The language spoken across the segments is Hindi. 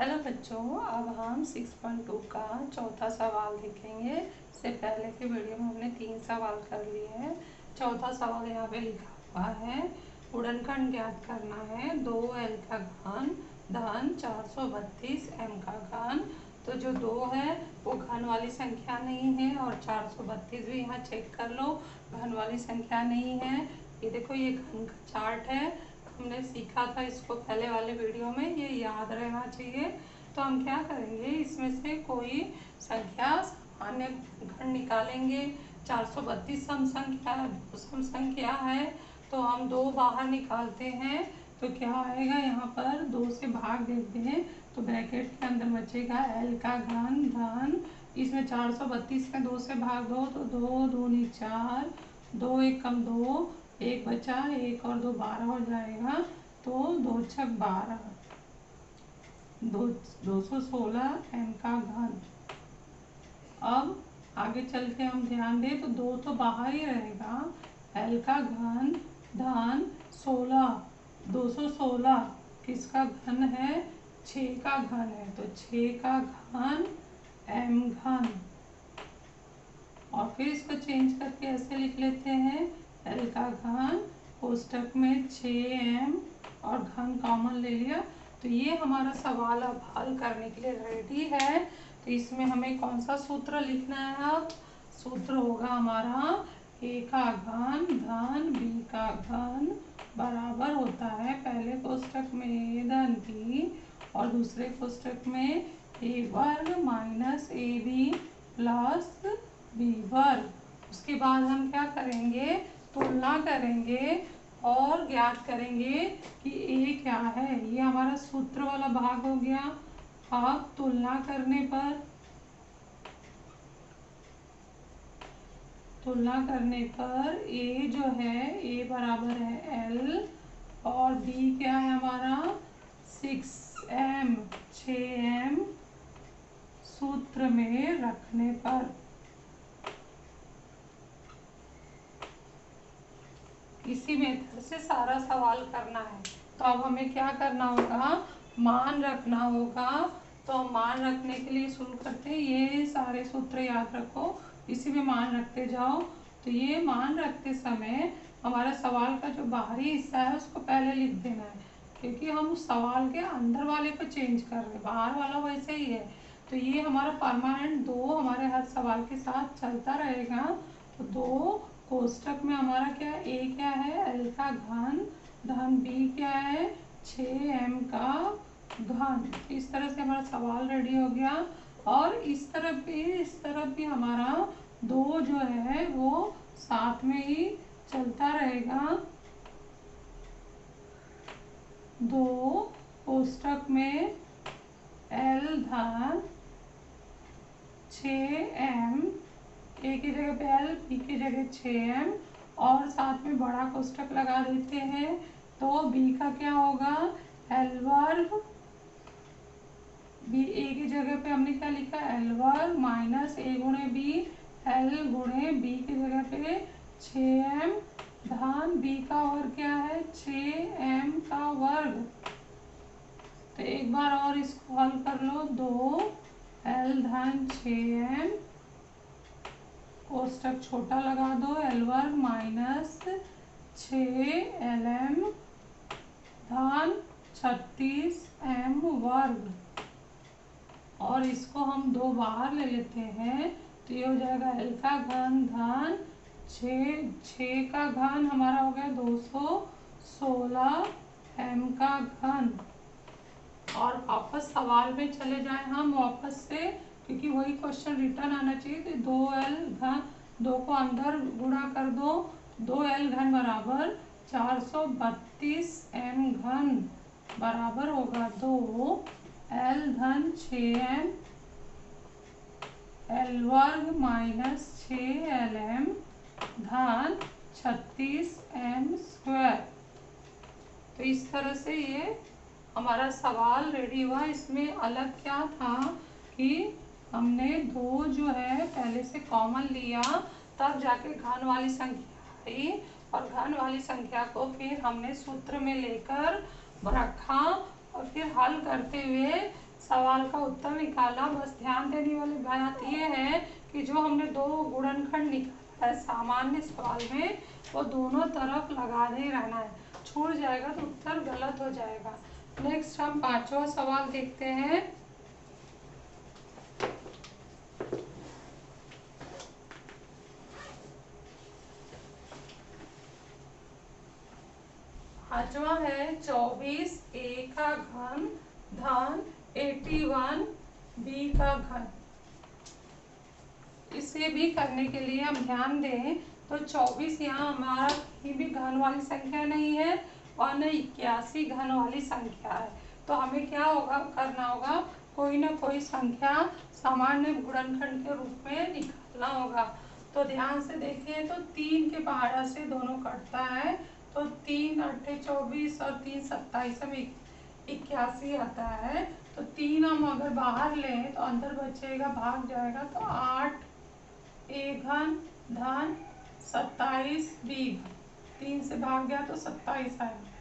हेलो बच्चों, अब हम 6.2 का चौथा सवाल देखेंगे। इससे पहले की वीडियो में हमने 3 सवाल कर लिए हैं। चौथा सवाल यहाँ पे लिखा हुआ है, गुणनखंड ज्ञात करना है 2l का घन धन 432 m का घन। तो जो 2 है वो घन वाली संख्या नहीं है और 432 भी यहाँ चेक कर लो, घन वाली संख्या नहीं है। ये देखो, ये घन का चार्ट है, हमने सीखा था इसको पहले वाले वीडियो में, ये याद रहना चाहिए। तो हम क्या करेंगे, इसमें से कोई संख्या सामान्य घन निकालेंगे। 432 सम संख्या, सम संख्या है, तो हम 2 बाहर निकालते हैं तो क्या आएगा, यहाँ पर 2 से भाग देते हैं तो ब्रैकेट के अंदर बचेगा l का घन धन, इसमें 432 में 2 से भाग दो तो 2 दूनी 4, 2 एक कम 2, 1 बचा, 1 और 2 12 हो जाएगा, तो 2 छक 12, 216 m का घन। अब आगे चल के हम ध्यान दें तो 2 तो बाहर ही रहेगा, l का घन धन 16, 216 किसका घन है, 6 का घन है, तो 6 का घन m घन। और फिर इसको चेंज करके ऐसे लिख लेते हैं, l का घन कोष्टक में 6m और घन कॉमन ले लिया। तो ये हमारा सवाल अब हल करने के लिए रेडी है। तो इसमें हमें कौन सा सूत्र लिखना है, अब सूत्र होगा हमारा a का घन धन b का घन बराबर होता है पहले कोष्टक में a धन b और दूसरे कोष्टक में a वर्ग माइनस ab प्लस b वर्ग। उसके बाद हम क्या करेंगे, तुलना करेंगे और ज्ञात करेंगे कि a क्या है। ये हमारा सूत्र वाला भाग हो गया। अब तुलना करने पर a जो है, a बराबर है l और b क्या है हमारा 6m, 6m सूत्र में रखने पर। इसी मेथड से सारा सवाल करना है। तो अब हमें क्या करना होगा, मान रखना होगा। तो हम मान रखने के लिए शुरू करते हैं, ये सारे सूत्र याद रखो, इसी में मान रखते जाओ। तो ये मान रखते समय हमारा सवाल का जो बाहरी हिस्सा है उसको पहले लिख देना है, क्योंकि हम उस सवाल के अंदर वाले को चेंज कर रहे हैं, बाहर वाला वैसे ही है। तो ये हमारा परमानेंट 2 हमारे हर सवाल के साथ चलता रहेगा। तो 2 कोष्टक में हमारा क्या है, a क्या है l का घन धन b क्या है 6m का घन। इस तरह से हमारा सवाल रेडी हो गया। और इस तरफ भी हमारा 2 जो है वो साथ में ही चलता रहेगा। 2 कोष्टक में l धन 6m, a की जगह पे l, b की जगह 6m और साथ में बड़ा कोष्टक लगा देते हैं। तो b का क्या होगा, l वर्ग, b a की जगह पे हमने क्या लिखा, l वर्ग माइनस a गुणे b, l गुणे b की जगह पे 6m धन b का वर्ग क्या है 6m का वर्ग। तो एक बार और इसको हल कर लो, 2l धन 6m कोष्टक छोटा लगा दो, l वर्ग माइनस 6lm धन 36m वर्ग। और इसको हम 2 बाहर ले लेते हैं तो ये हो जाएगा l का घन धन 6 का घन हमारा हो गया 216 m का घन। और वापस सवाल में चले जाएं हम वापस से, क्योंकि वही क्वेश्चन रिटर्न आना चाहिए। तो 2l घन, 2 को अंदर गुणा कर दो, 2l घन बराबर 432 m घन बराबर होगा 2l धन 6m l वर्ग माइनस 6lm धन 36m स्क्वायर। तो इस तरह से ये हमारा सवाल रेडी हुआ। इसमें अलग क्या था कि हमने 2 जो है पहले से कॉमन लिया, तब जाके घन वाली संख्या आई और घन वाली संख्या को फिर हमने सूत्र में लेकर रखा और फिर हल करते हुए सवाल का उत्तर निकाला। बस ध्यान देने वाली बात ये है कि जो हमने दो गुणनखंड निकाला है सामान्य सवाल में, वो दोनों तरफ लगाने रहना है। छूट जाएगा तो उत्तर गलत हो जाएगा। नेक्स्ट हम 5वां सवाल देखते हैं। पांचवा है 24 ए का घन धन 81 बी का घन। इसे भी करने के लिए हम ध्यान दें तो 24 यहाँ हमारा कहीं भी घन वाली संख्या नहीं है और न 81 घन वाली संख्या है। तो हमें क्या होगा, करना होगा, कोई ना कोई संख्या सामान्य गुणनखंड के रूप में निकालना होगा। तो ध्यान से देखें तो 3 के पहाड़ा से दोनों कटता है, तो 3 8 24 और 3 27 में 81 आता है। तो 3 हम अगर बाहर लें तो अंदर बचेगा, भाग जाएगा, तो 8 ए घन धन 27 बी घन। 3 से भाग गया तो 27 आएगा,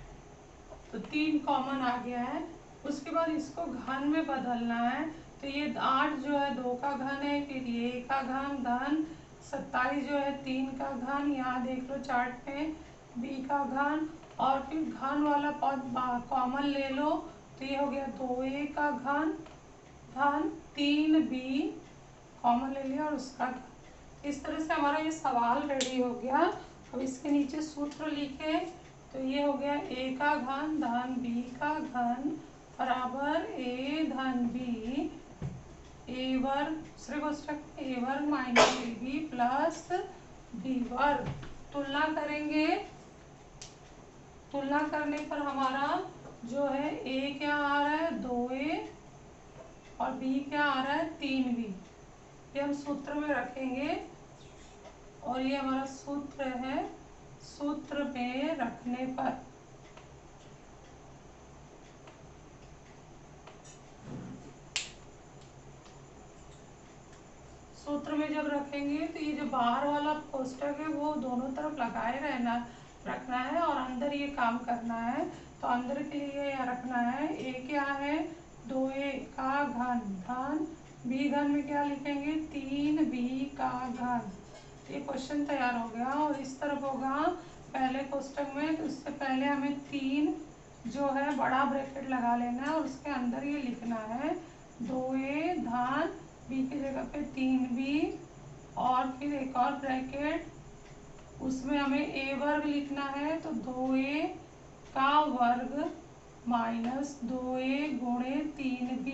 तो 3 कॉमन आ गया है। उसके बाद इसको घन में बदलना है, तो ये 8 जो है 2 का घन है, फिर ये का घन धन 27 जो है 3 का घन, यहाँ देख लो चार्ट में बी का घन, और फिर घन वाला पद कॉमन ले लो, तो ये हो गया 2a का घन धन 3b कॉमन ले लिया और उसका घन। इस तरह से हमारा ये सवाल रेडी हो गया। अब इसके नीचे सूत्र लिखे, तो ये हो गया a का घन धन b का घन बराबर a धन b a वर्ग, दूसरे कोष्टक में a वर्ग माइनस ab प्लस b वर्ग। तुलना करेंगे, तुलना करने पर हमारा जो है a क्या आ रहा है 2a और b क्या आ रहा है 3b। ये हम सूत्र में रखेंगे और ये हमारा सूत्र है। सूत्र में रखने पर सूत्र में जब रखेंगे तो ये जो बाहर वाला कोष्टक है वो दोनों तरफ लगाए रखना है और अंदर ये काम करना है। तो अंदर के लिए यह रखना है, a क्या है 2a का घन धन b घन में क्या लिखेंगे 3b का घन। ये क्वेश्चन तैयार हो गया। और इस तरफ होगा पहले कोष्टक में, तो उससे पहले हमें 3 जो है बड़ा ब्रैकेट लगा लेना है और उसके अंदर ये लिखना है 2a धन b की जगह पे 3b और फिर एक और ब्रैकेट, उसमें हमें a वर्ग लिखना है, तो 2a का वर्ग माइनस 2a गुणे 3b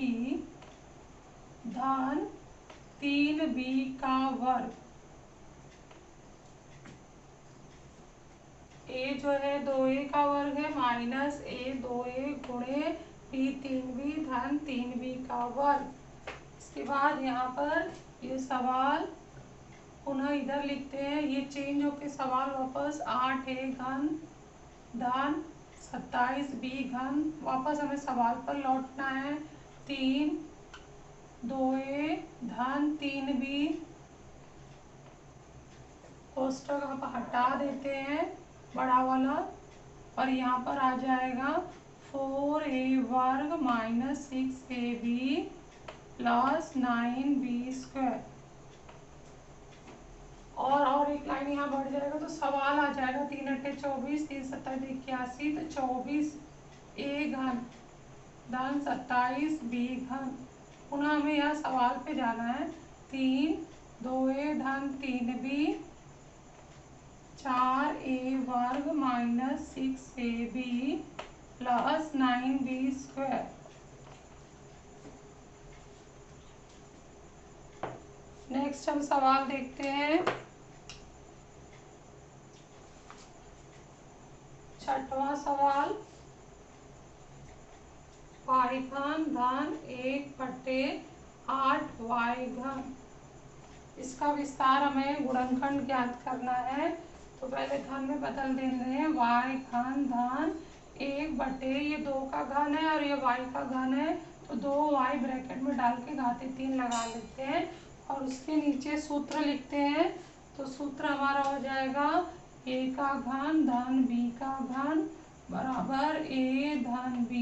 धन 3b का वर्ग। a जो है 2a का वर्ग है माइनस a 2a गुणे b 3b धन 3b का वर्ग। इसके बाद यहाँ पर ये सवाल पुनः इधर लिखते हैं, ये चेंज होके सवाल वापस 8a घन धन 27b घन, वापस हमें सवाल पर लौटना है। 3 2a धन 3b कोष्टक आप हटा देते हैं बड़ा वाला और यहाँ पर आ जाएगा 4a वर्ग minus 6ab plus 9b square. और एक लाइन यहाँ बढ़ जाएगा तो सवाल आ जाएगा 3 8 24 3 27 81, तो 24 a घन धन 27 b घन। पुनः हमें यहाँ सवाल पे जाना है, 3 2a धन 3b 4a वर्ग minus 6ab plus 9b square. Next हम सवाल देखते हैं। 6वां सवाल, y घन धन 1/8y घन। इसका विस्तार हमें गुणनखंड ज्ञात करना है, तो पहले घन में बदल देंगे। y घन धन 1/, ये 2 का घन है और ये y का घन है, तो 2y ब्रैकेट में डाल के घाते 3 लगा लेते हैं और उसके नीचे सूत्र लिखते हैं। तो सूत्र हमारा हो जाएगा a का घन धन b का घन बराबर a धन b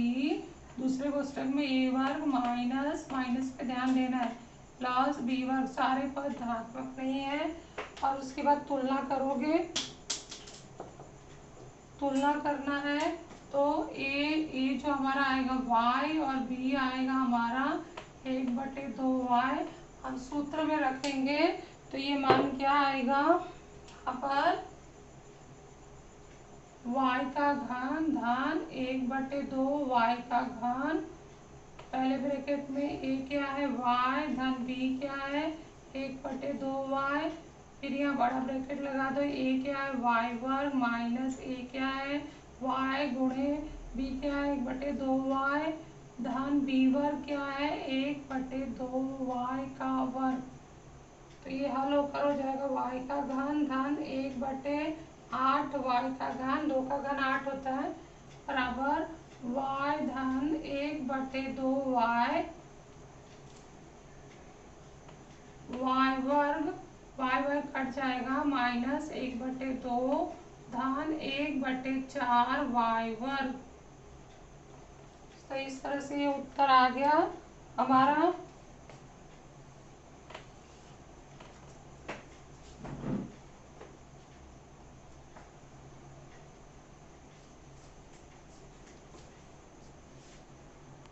दूसरे कोष्टक में ए वर्ग माइनस माइनस पे ध्यान देना है प्लस बी वर्ग, सारे पद धनात्मक नहीं है। और उसके बाद तुलना करोगे, तुलना करना है तो ए जो हमारा आएगा y और b आएगा हमारा 1/2y। हम सूत्र में रखेंगे तो ये मान क्या आएगा, यहाँ पर y का घन धन 1/2 y का घन, पहले ब्रैकेट में a क्या है y धन b क्या है 1/2y, फिर यहाँ बड़ा ब्रैकेट लगा दो, a क्या है y वर्ग माइनस a क्या है y गुणे b क्या है 1/2y धन b वर्ग क्या है 1/2y का वर्ग। तो ये हल होकर हो जाएगा y का घन धन 1/8 y का घन, 2 का घन 8 होता है, बराबर y धन 1/2y y वर्ग, y वर्ग कट जाएगा माइनस 1/2 धन 1/4 y वर्ग। तो इस तरह से ये उत्तर आ गया हमारा।